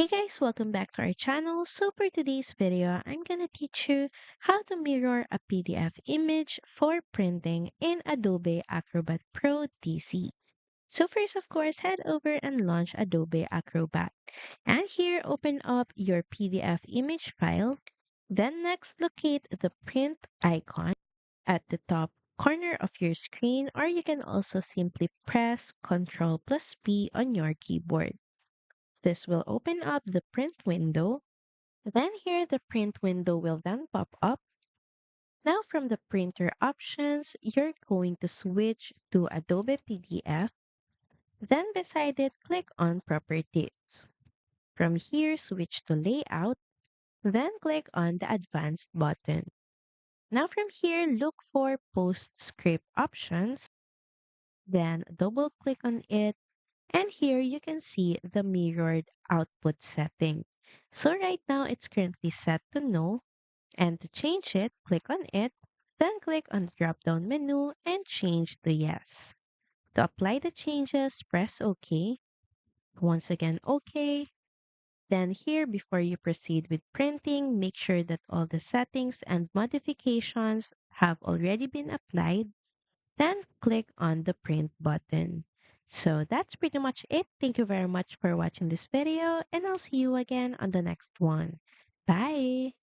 Hey guys, welcome back to our channel. So for today's video, I'm gonna teach you how to mirror a PDF image for printing in Adobe Acrobat Pro DC. So first, of course, head over and launch Adobe Acrobat. And here, open up your PDF image file. Then next, locate the print icon at the top corner of your screen, or you can also simply press Ctrl plus P on your keyboard. This will open up the print window. Then here the print window will then pop up. Now from the printer options, you're going to switch to Adobe PDF. Then beside it, click on Properties. From here, switch to Layout. Then click on the Advanced button. Now from here, look for Postscript options. Then double click on it. And here you can see the mirrored output setting. So right now it's currently set to no. And to change it, click on it, then click on the drop down menu and change to yes. To apply the changes, press OK. Once again, OK. Then here, before you proceed with printing, make sure that all the settings and modifications have already been applied. Then click on the print button. So that's pretty much it. Thank you very much for watching this video, and I'll see you again on the next one. Bye!